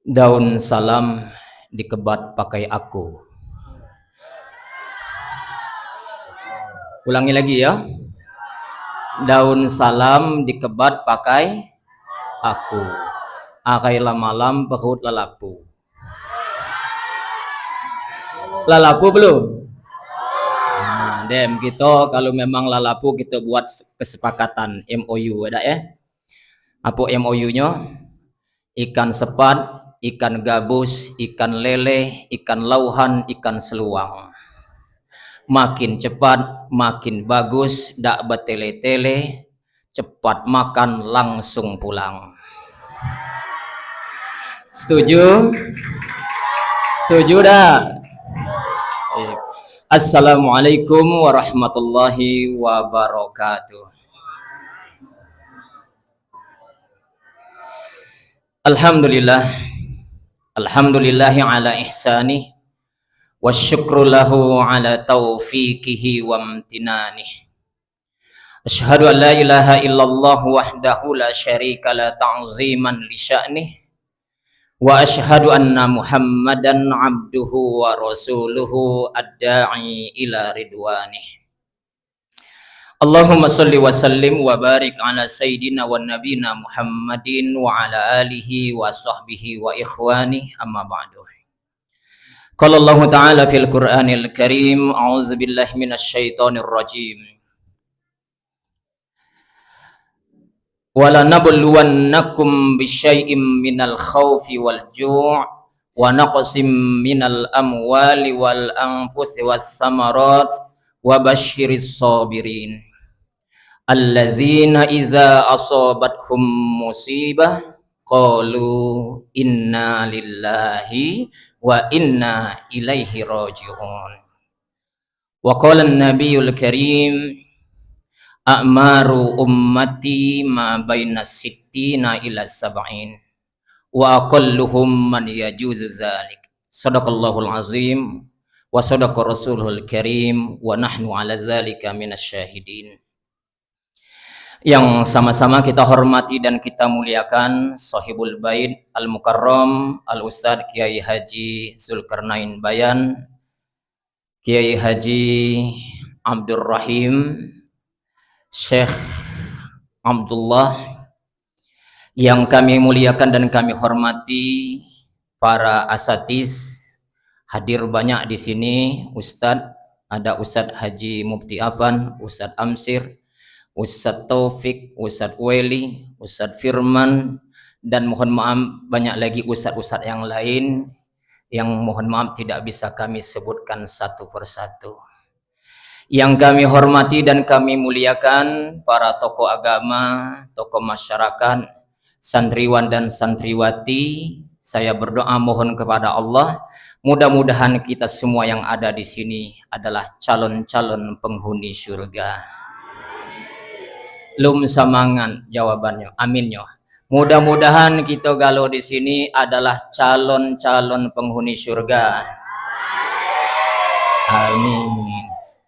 Daun salam dikebat pakai aku. Ulangi lagi ya. Daun salam dikebat pakai aku. Akailah malam perut lalapu. Lalapu belum? Nah, dem kita kalau memang lalapu kita buat kesepakatan MOU ada ya. Apa MOU-nya? Ikan sepat, ikan gabus, ikan lele, ikan lauhan, ikan seluang. Makin cepat, makin bagus, dak bertele-tele, cepat makan langsung pulang. Setuju? Setuju dah? Assalamualaikum warahmatullahi wabarakatuh. Alhamdulillah, alhamdulillahi ala ihsanih, wasyukru lahu ala taufiqihi wa amtinanih. Asyhadu an la ilaha illallah wahdahu la syarika la ta'ziman li sya'nih, wa asyhadu anna muhammadan abduhu wa rasuluhu ad-da'i ila ridwanih. Allahumma salli wa sallim wa barik ala sayyidina wa nabina Muhammadin wa ala alihi wa sahbihi wa ikhwani amma ba'du. Qala Allah ta'ala fil Qur'anil Karim, a'udzu billahi minasy syaithanir rajim. Wala nabluwannakum bisyai'im minal khaufi wal ju' wa naqsim minal amwali wal anfusi was samarat wa basyiris sabirin allazina iza asabathum musibah qalu inna lillahi wa inna ilaihi raji'un. Wa qala an-nabiyul karim a'maru ummati ma baina sittina ila sab'in wa aqalluhum man yajuzu zalik. Sadaqallahul azim wa sadaqa rasuluhul karim wa nahnu ala zalika minasyahidin. Yang sama-sama kita hormati dan kita muliakan Sahibul Bait Al-Mukarram Al-Ustadz Kiai Haji Zulkarnain Bayan, Kiai Haji Abdul Rahim, Syekh Abdullah, yang kami muliakan dan kami hormati para asatiz. Hadir banyak di sini Ustadz, ada Ustadz Haji Mufti Afan, Ustadz Amsir, Ustadz Taufik, Ustadz Weli, Ustadz Firman, dan mohon maaf banyak lagi ustadz-ustadz yang lain yang mohon maaf tidak bisa kami sebutkan satu persatu. Yang kami hormati dan kami muliakan para tokoh agama, tokoh masyarakat, santriwan dan santriwati, saya berdoa mohon kepada Allah, mudah-mudahan kita semua yang ada di sini adalah calon-calon penghuni surga. Lum samangan jawabannya, aminnya. Mudah-mudahan kita galau di sini adalah calon-calon penghuni surga. Amin.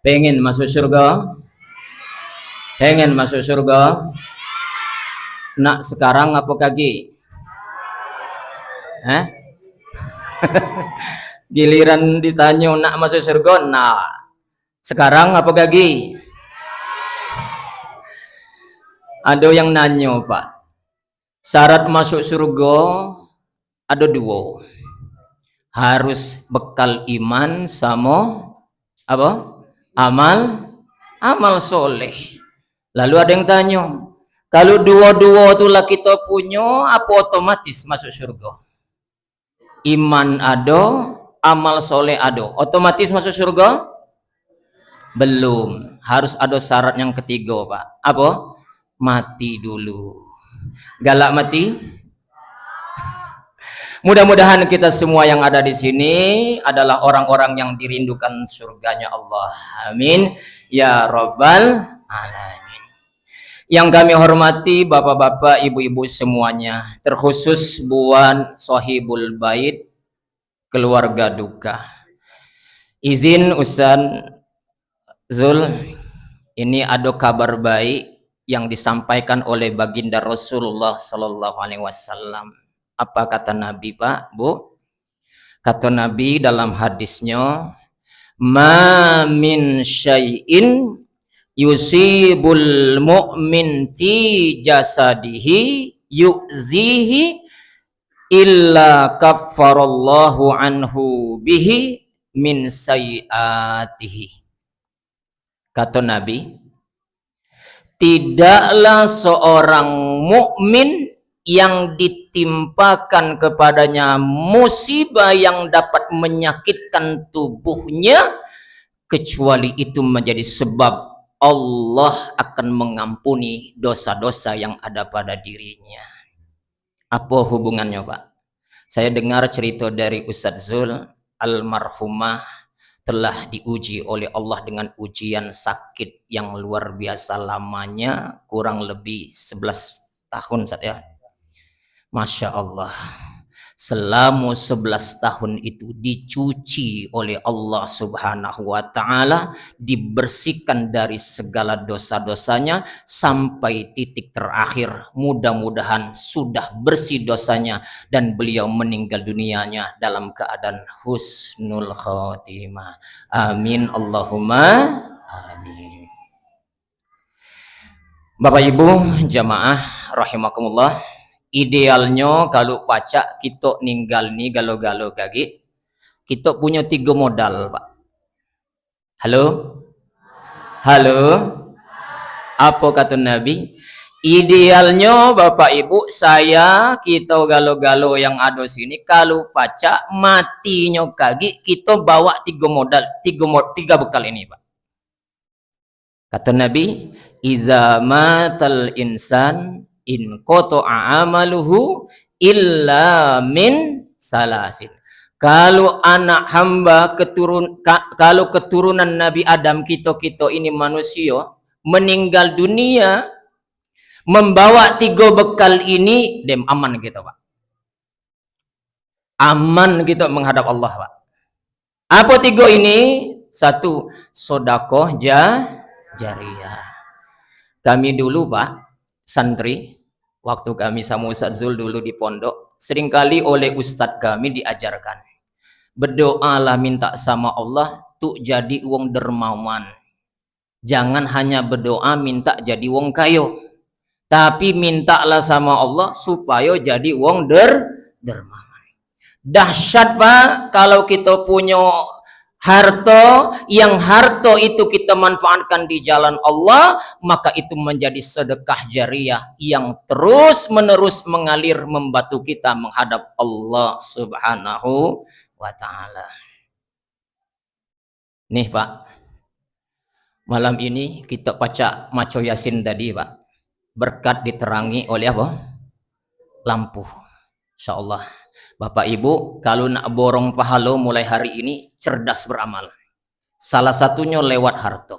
Pengen masuk surga? Pengen masuk surga? Nak sekarang apa kaki? Giliran ditanya nak masuk surga, nah sekarang apa kaki? Ada yang nanya Pak, syarat masuk surga ada dua, harus bekal iman sama apa? Amal soleh. Lalu ada yang tanya, kalau dua-dua itulah kita punya, apa otomatis masuk surga? Iman ada, amal soleh ada, otomatis masuk surga? Belum, harus ada syarat yang ketiga Pak. Apa? Mati dulu. Galak mati? Mudah-mudahan kita semua yang ada di sini adalah orang-orang yang dirindukan surganya Allah. Amin ya rabbal alamin. Yang kami hormati bapak-bapak, ibu-ibu semuanya, terkhusus buat Sahibul Bait keluarga duka. Izin Ustaz Zul, ini ada kabar baik yang disampaikan oleh baginda Rasulullah Sallallahu Alaihi Wasallam. Apa kata Nabi, Pak, Bu? Kata Nabi dalam hadisnya, ma min syai'in yusibul mu'min fi jasadihi yu'zihi illa kaffarallahu anhu bihi min sayiatihi. Kata Nabi, tidaklah seorang mukmin yang ditimpakan kepadanya musibah yang dapat menyakitkan tubuhnya kecuali itu menjadi sebab Allah akan mengampuni dosa-dosa yang ada pada dirinya. Apa hubungannya, Pak? Saya dengar cerita dari Ustadz Zul, almarhumah telah diuji oleh Allah dengan ujian sakit yang luar biasa lamanya, kurang lebih 11 tahun saja. Masya Allah, selama 11 tahun itu dicuci oleh Allah Subhanahu wa Ta'ala, dibersihkan dari segala dosa-dosanya sampai titik terakhir. Mudah-mudahan sudah bersih dosanya dan beliau meninggal dunianya dalam keadaan husnul khotimah. Amin Allahumma amin. Bapak Ibu jamaah rahimakumullah, idealnya kalau pacak kita ninggal nih galau-galau kaki, kita punya 3 modal, Pak. Halo? Halo? Apa kata Nabi? Idealnya Bapak Ibu, saya, kita galau-galau yang ada sini, kalau pacak matinya kaki, kita bawa 3 modal, 3 bekal ini, Pak. Kata Nabi, iza matal insan in qata'a amaluhu illa min salasin. Kalau anak hamba kalau keturunan Nabi Adam, kita ini manusia meninggal dunia membawa 3 bekal ini, dem aman kita, Pak. Aman kita menghadap Allah, Pak. Apa 3 ini? 1, sedekah jariyah. Kami dulu, Pak, santri, waktu kami sama Ustadz Zul dulu di pondok, seringkali oleh Ustadz kami diajarkan, berdoalah minta sama Allah tuh jadi wong dermawan. Jangan hanya berdoa minta jadi wong kayo, tapi mintalah sama Allah supaya jadi wong dermawan. Dahsyat, Pak, kalau kita punya harta, yang harta itu kita manfaatkan di jalan Allah, maka itu menjadi sedekah jariyah yang terus menerus mengalir membantu kita menghadap Allah Subhanahu wa Ta'ala. Nih, Pak, malam ini kita baca maco Yasin tadi, Pak, berkat diterangi oleh apa? Lampu. Insyaallah Bapak Ibu, kalau nak borong pahala mulai hari ini, cerdas beramal. Salah satunya lewat harta.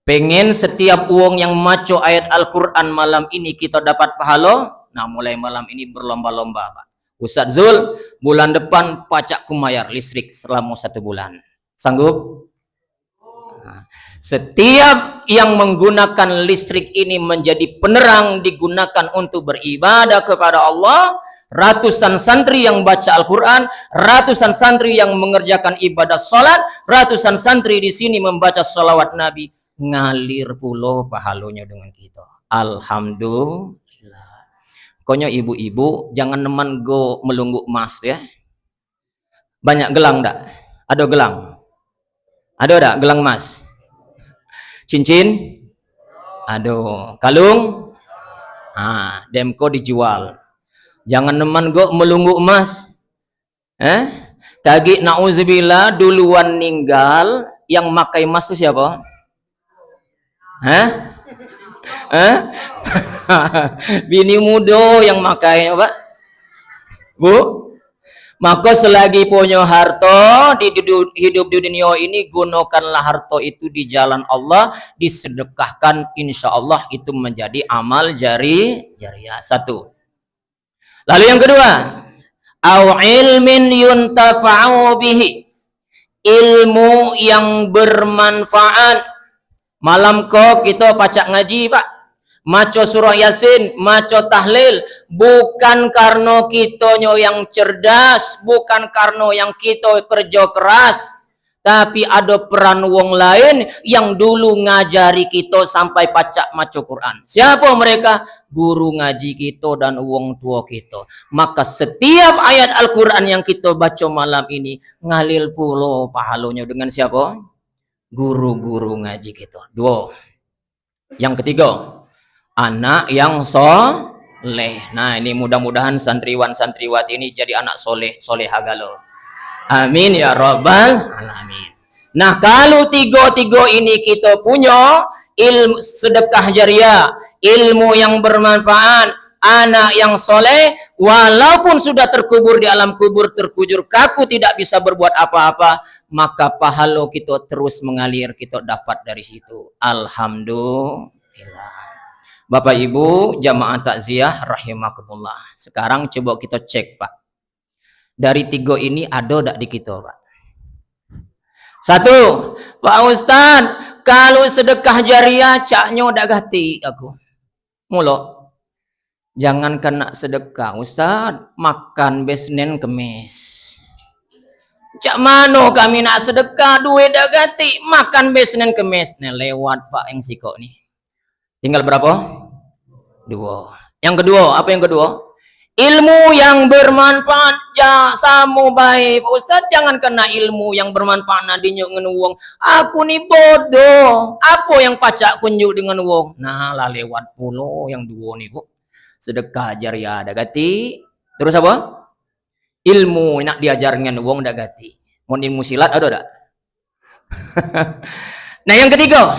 Pengen setiap uang yang maco ayat Al-Quran malam ini kita dapat pahala, nah mulai malam ini berlomba-lomba, Pak. Ustadz Zul, bulan depan pacak kumayar listrik selama 1 bulan. Sanggup? Nah, setiap yang menggunakan listrik ini menjadi penerang, digunakan untuk beribadah kepada Allah. Ratusan santri yang baca Al-Quran, ratusan santri yang mengerjakan ibadah sholat, ratusan santri di sini membaca sholawat Nabi, ngalir pulau pahalonya dengan kita. Alhamdulillah. Pokoknya ibu-ibu jangan neman go melungguk emas ya. Banyak gelang dak? Ada gelang? Ada dak gelang emas? Cincin? Aduh, kalung? Demko dijual. Jangan neman go melunggu emas. Kaki na'udzubillah duluan ninggal, yang makai emas itu siapa? Bini muda yang makai, Pak. Bu? Maka selagi punya harta di hidup di dunia ini, gunakanlah harta itu di jalan Allah, disedekahkan, insya Allah itu menjadi amal jariyah. 1. Lalu yang kedua, au ilmin yuntafa'u bihi, ilmu yang bermanfaat. Malam kok kita pacak ngaji, Pak. maco surah Yasin, maco tahlil, bukan karena kita yang cerdas, bukan karena yang kita kerja keras, tapi ada peran wong lain yang dulu ngajari kita sampai pacak maco Quran. Siapa mereka? Guru ngaji kita dan wong tua kita. Maka setiap ayat Al-Quran yang kita baca malam ini ngalil pulo pahalanya dengan siapa? Guru-guru ngaji kita. Dua. Yang ketiga, anak yang soleh. Nah, ini mudah-mudahan santriwan santriwati ini jadi anak soleh, soleh agalo. Amin ya rabbal alamin. Nah, kalau tiga-tiga ini kita punya ilmu sedekah jariah, ilmu yang bermanfaat, anak yang soleh, walaupun sudah terkubur di alam kubur, terkujur kaku, tidak bisa berbuat apa-apa, maka pahala kita terus mengalir, kita dapat dari situ. Alhamdulillah. Bapak Ibu jamaah takziah rahimakumullah. Sekarang coba kita cek, Pak. Dari tiga ini ada tak di kita, Pak? Satu, Pak Ustadz, kalau sedekah jariah caknya dak gati aku. Mula, jangan kena sedekah, Ustadz, makan besnen kemis. Cak mano kami nak sedekah duit dak gati, makan besnen kemis. Nih lewat Pak yang sikok nih. Tinggal berapa? Dua. Yang kedua, apa yang kedua? Ilmu yang bermanfaat ya samu baik. Pak Ustadz, jangan kena ilmu yang bermanfaat nadinya dengan uang. Aku nih bodoh. Apa yang pacak kunjuk dengan uang? Nah lah lewat pulau yang dua nih, Bu. Sedekah jariah dak gati. Terus apa? Ilmu nak diajar dengan uang dak gati. Mau ilmu silat ada dak? Nah yang ketiga.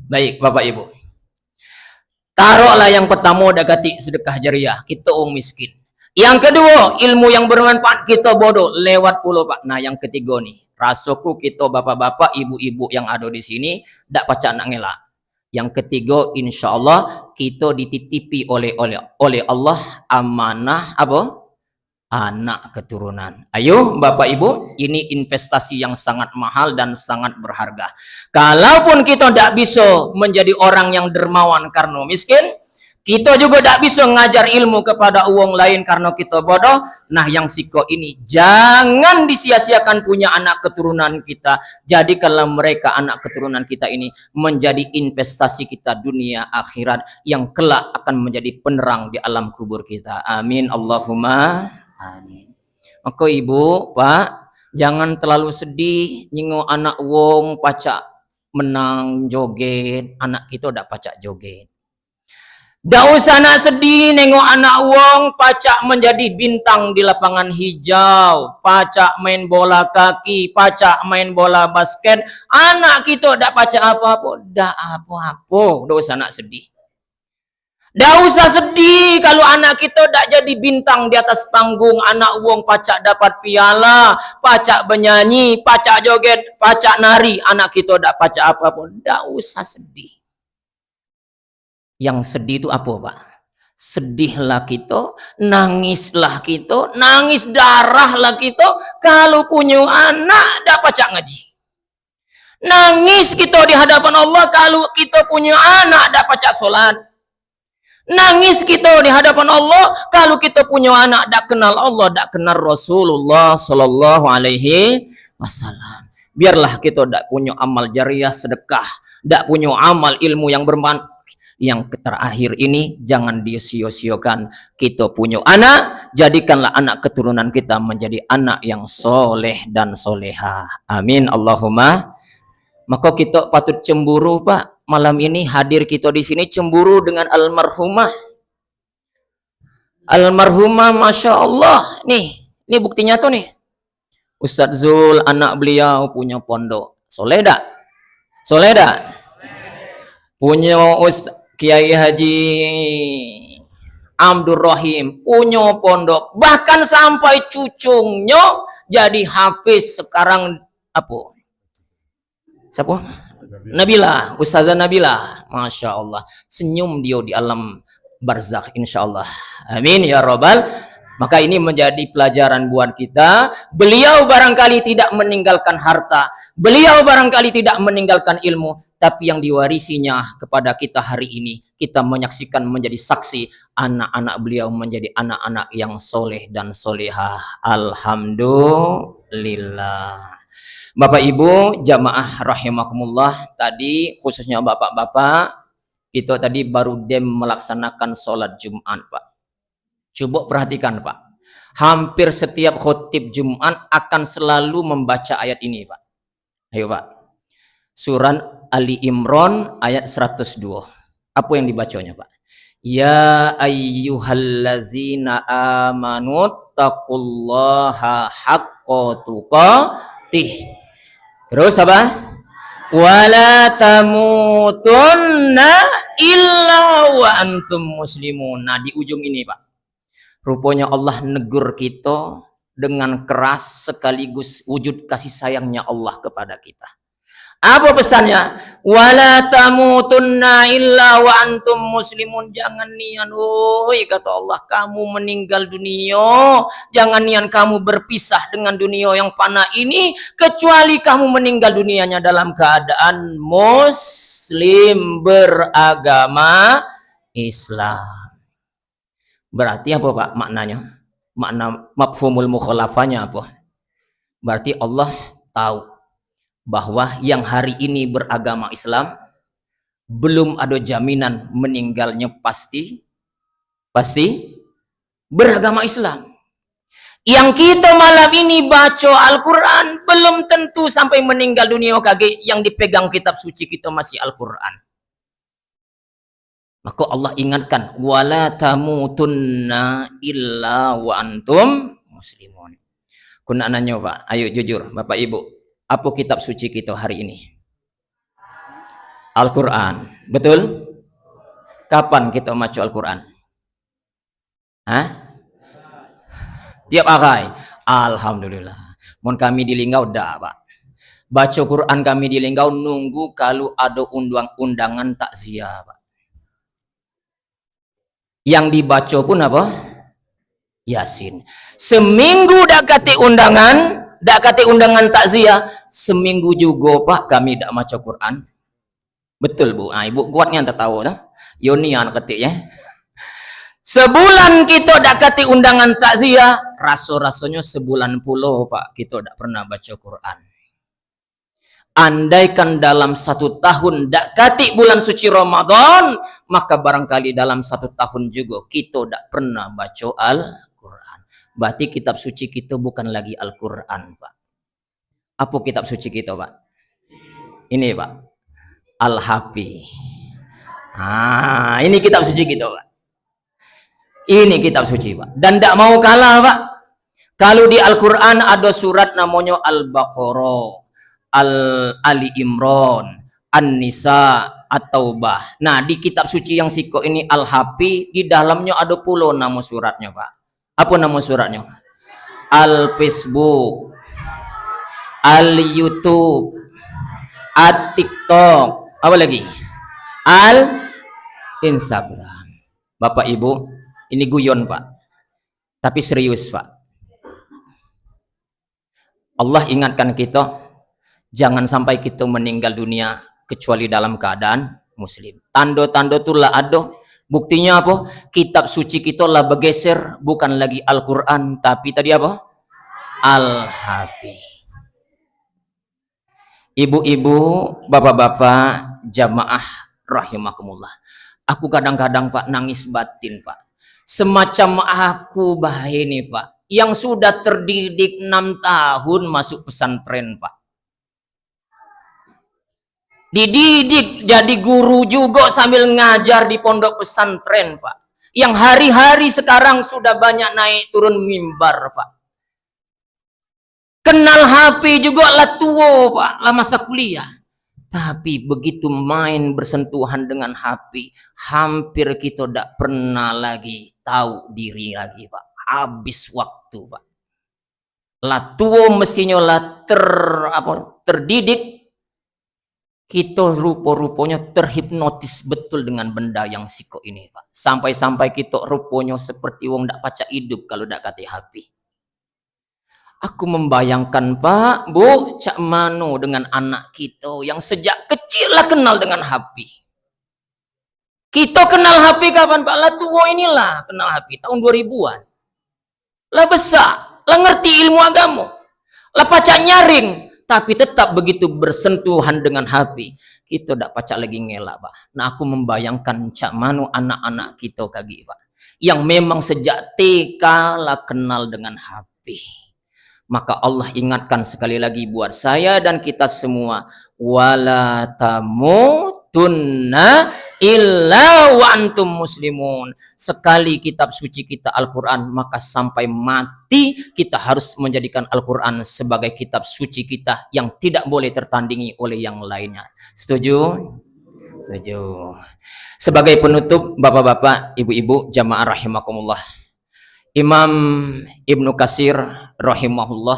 Baik Bapak Ibu. Taruhlah yang pertama dak gati sedekah jariah, kita orang miskin. Yang kedua, ilmu yang bermanfaat, kita bodoh, lewat pulau Pak. Nah, yang ketiga nih, rasaku kita bapak-bapak, ibu-ibu yang ada di sini dak pacak nak ngelak. Yang ketiga, insya Allah kita dititipi oleh Allah amanah apa? Anak keturunan. Ayo Bapak Ibu, ini investasi yang sangat mahal dan sangat berharga. Kalaupun kita tidak bisa menjadi orang yang dermawan karena miskin, kita juga tidak bisa ngajar ilmu kepada uang lain karena kita bodoh. Nah yang siko ini, jangan disia-siakan punya anak keturunan kita. Jadi kalau mereka anak keturunan kita ini menjadi investasi kita dunia akhirat yang kelak akan menjadi penerang di alam kubur kita. Amin Allahumma amin. Maka Ibu, Pak, jangan terlalu sedih nyinggo anak wong pacak menang joget, anak kita dak pacak joget. Dak usah nak sedih nengok anak wong pacak menjadi bintang di lapangan hijau, pacak main bola kaki, pacak main bola basket. Anak kita dak pacak apa-apa, dak apa-apa, dak usah nak sedih. Dak usah sedih kalau anak kita dak jadi bintang di atas panggung, anak wong pacak dapat piala, pacak bernyanyi, pacak joget, pacak nari, anak kita dak pacak apa-apa. Dak usah sedih. Yang sedih itu apa, Pak? Sedihlah kita, nangislah kita, nangis darahlah kita kalau punya anak dak pacak ngaji. Nangis kita di hadapan Allah kalau kita punya anak dak pacak salat. Nangis kita di hadapan Allah kalau kita punya anak dak kenal Allah, dak kenal Rasulullah sallallahu alaihi wasallam. Biarlah kita dak punya amal jariah sedekah, dak punya amal ilmu yang bermanfaat. Yang terakhir ini jangan disia-siakan. Kita punya anak, jadikanlah anak keturunan kita menjadi anak yang soleh dan soleha. Amin Allahumma. Maka kita patut cemburu, Pak. Malam ini hadir kita di sini cemburu dengan almarhumah. Almarhumah, masya Allah. Nih buktinya tuh nih. Ustadz Zul, anak beliau punya pondok. Soleh dak? Soleh dak? Punya Kiai Haji Abdul Rahim punya pondok. Bahkan sampai cucunya jadi hafiz sekarang apa? Siapa? Nabila, Ustazah Nabila, masya Allah, senyum dia di alam barzakh, insya Allah. Amin ya robbal. Maka ini menjadi pelajaran buat kita. Beliau barangkali tidak meninggalkan harta, Beliau barangkali tidak meninggalkan ilmu, tapi yang diwarisinya kepada kita hari ini, kita menyaksikan menjadi saksi anak-anak beliau menjadi anak-anak yang soleh dan solehah. Alhamdulillah. Bapak Ibu jamaah rahimakumullah, tadi khususnya bapak-bapak, itu tadi baru dem melaksanakan sholat Jumat, Pak. Coba perhatikan, Pak. Hampir setiap khotib Jumat akan selalu membaca ayat ini, Pak. Ayo, Pak. Surat Ali Imran ayat 102. Apa yang dibacanya, Pak? Ya ayyuhallazina amanu taqullaha haqqa tuqatih. Terus apa? Wala tamutunna illa wa antum muslimun. Nah, di ujung ini, Pak. Rupanya Allah negur kita dengan keras sekaligus wujud kasih sayangnya Allah kepada kita. Apa pesannya? Wala tamutunna illa wa antum muslimun. Jangan nian, woi kata Allah, kamu meninggal dunia, jangan nian kamu berpisah dengan dunia yang fana ini kecuali kamu meninggal dunianya dalam keadaan muslim, beragama Islam. Berarti apa, Pak, maknanya? Makna mafhumul mukhalafahnya apa? Berarti Allah tahu bahwa yang hari ini beragama Islam belum ada jaminan meninggalnya pasti beragama Islam. Yang kita malam ini baca Al-Quran belum tentu sampai meninggal dunia kage yang dipegang kitab suci kita masih Al-Quran. Maka Allah ingatkan, wala tamutunna illa wa antum muslimun. Kuna nanya, Pak, ayo jujur Bapak Ibu, apa kitab suci kita hari ini? Al-Quran, betul? Kapan kita baca Al-Quran? Hah? Tiap hari? Alhamdulillah. Mon kami di Linggau dah, Pak. Baca Quran kami di Linggau nunggu kalau ada undangan takziah, Pak. Yang dibaca pun apa? Yasin. Seminggu dak kate undangan takziah, seminggu juga, Pak, kami dak baca Quran. Betul, Bu. Nah, Ibu kuatnya tak tahu dah. Yonian ketik ya. Sebulan kita dak kate undangan takziah, rasanya sebulan puluh, Pak, kita dak pernah baca Quran. Andaikan dalam 1 tahun dak kati bulan suci Ramadan, maka barangkali dalam 1 tahun juga kita dak pernah baca Al-Quran. Berarti kitab suci kita bukan lagi Al-Quran, Pak. Apa kitab suci kita, Pak? Ini, Pak, Al-Hafi. Ah, ini kitab suci kita, Pak. Ini kitab suci, Pak. Dan dak mau kalah, Pak. Kalau di Al-Quran ada surat namanya Al-Baqarah, Ali Imran, An-Nisa, At-Taubah. Nah, di kitab suci yang siko ini Al-Hafi, di dalamnya ada puluh nama suratnya, Pak. Apa nama suratnya? Al-Facebook, Al-YouTube, At-TikTok, apa lagi? Al-Instagram. Bapak Ibu, ini guyon, Pak. Tapi serius, Pak. Allah ingatkan kita, jangan sampai kita meninggal dunia kecuali dalam keadaan muslim. Tanda-tanda itulah ada. Buktinya apa? Kitab suci kita lah bergeser, bukan lagi Al-Quran, tapi tadi apa? Al-Hafi. Ibu-ibu, bapak-bapak, jamaah rahimakumullah. Aku kadang-kadang, Pak, nangis batin, Pak. Semacam aku bahaya nih, Pak, yang sudah terdidik 6 tahun masuk pesantren, Pak. Dididik jadi guru juga sambil ngajar di pondok pesantren, Pak. Yang hari-hari sekarang sudah banyak naik turun mimbar, Pak. Kenal HP juga lah tua, Pak, lah masa kuliah. Tapi begitu main bersentuhan dengan HP, hampir kita tidak pernah lagi tahu diri lagi, Pak. Habis waktu, Pak. Lah tua mestinya lah terdidik, kita rupa-rupanya terhipnotis betul dengan benda yang siko ini, Pak. Sampai-sampai kita rupanya seperti wong ndak paca hidup kalau ndak kate HP. Aku membayangkan Pak, Bu, Cak Mano dengan anak kita yang sejak kecil lah kenal dengan HP. Kita kenal HP kapan Pak? Lah tua inilah kenal HP tahun 2000-an. Lah besar, lah ngerti ilmu agama. Lah pacak nyaring, tapi tetap begitu bersentuhan dengan HP. Kita tidak pacak lagi ngelak Pak. Nah aku membayangkan Cak Mano anak-anak kita kagi Pak. Yang memang sejak TK lah kenal dengan HP. Maka Allah ingatkan sekali lagi buat saya dan kita semua, wala tamutunna illa wa antum muslimun. Sekali kitab suci kita Al-Quran, maka sampai mati kita harus menjadikan Al-Quran sebagai kitab suci kita yang tidak boleh tertandingi oleh yang lainnya. Setuju? Setuju. Sebagai penutup, bapak-bapak, ibu-ibu, jamaah rahimakumullah, Imam Ibnu Katsir rahimahullah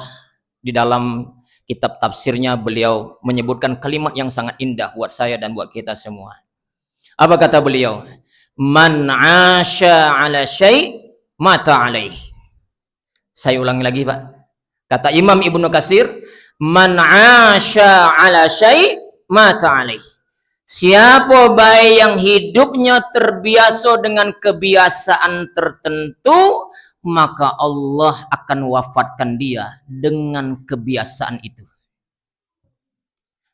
di dalam kitab tafsirnya beliau menyebutkan kalimat yang sangat indah buat saya dan buat kita semua. Apa kata beliau? Man 'asha 'ala syai' mata 'alaih. Saya ulangi lagi, Pak. Kata Imam Ibnu Katsir, man 'asha 'ala syai' mata 'alaih. Siapa baik yang hidupnya terbiasa dengan kebiasaan tertentu, maka Allah akan wafatkan dia dengan kebiasaan itu.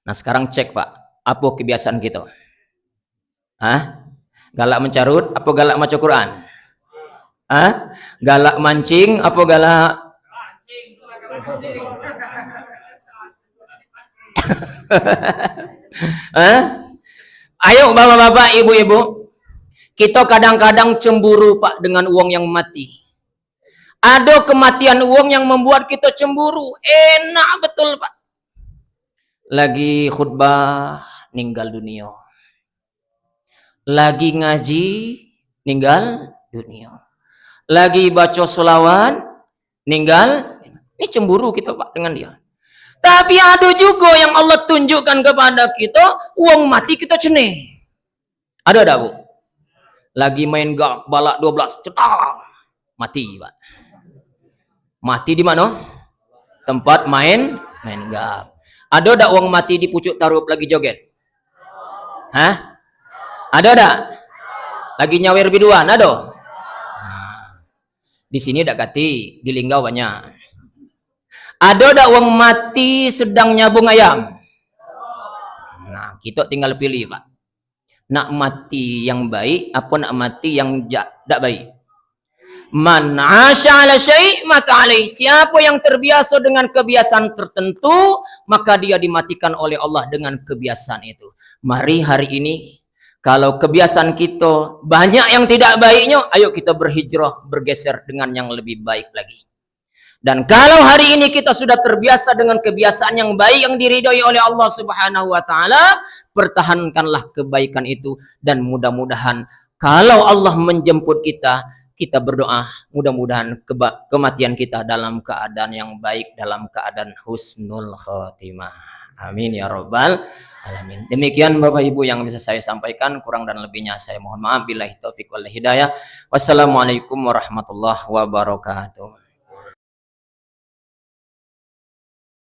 Nah sekarang cek Pak, apa kebiasaan kita? Hah? Galak mencarut, apa galak maca Quran? Hah? Galak mancing, apa galak? Hah? Ayo bapak-bapak, ibu-ibu, kita kadang-kadang cemburu Pak dengan uang yang mati. Ada kematian uang yang membuat kita cemburu. Enak betul Pak. Lagi khutbah, meninggal dunia. Lagi ngaji, meninggal dunia. Lagi baca sholawat, meninggal. Ini cemburu kita Pak dengan dia. Tapi ada juga yang Allah tunjukkan kepada kita, uang mati kita ceneh. Ada Bu? Lagi main gak balak 12, cetak. Mati Pak. Mati di mana? Tempat main gap. Ada tak uang mati di pucuk tarup lagi joget? Hah? Ada tak? Lagi nyawer biduan? Ada? Nah, di sini tak kati, di Linggau banyak. Ada tak uang mati sedang nyabung ayam? Nah, kita tinggal pilih Pak. Nak mati yang baik, apa nak mati yang tak baik? Man 'asha 'ala syai' mata 'alaih. Siapa yang terbiasa dengan kebiasaan tertentu, maka dia dimatikan oleh Allah dengan kebiasaan itu. Mari hari ini, kalau kebiasaan kita banyak yang tidak baiknya, ayo kita berhijrah, bergeser dengan yang lebih baik lagi. Dan kalau hari ini kita sudah terbiasa dengan kebiasaan yang baik yang diridhoi oleh Allah Subhanahu wa taala, pertahankanlah kebaikan itu dan mudah-mudahan kalau Allah menjemput kita, kita berdoa mudah-mudahan kematian kita dalam keadaan yang baik, dalam keadaan husnul khotimah. Amin ya rabbal alamin. Demikian Bapak Ibu yang bisa saya sampaikan, kurang dan lebihnya saya mohon maaf. Billahi taufik wal hidayah. Wassalamualaikum warahmatullahi wabarakatuh.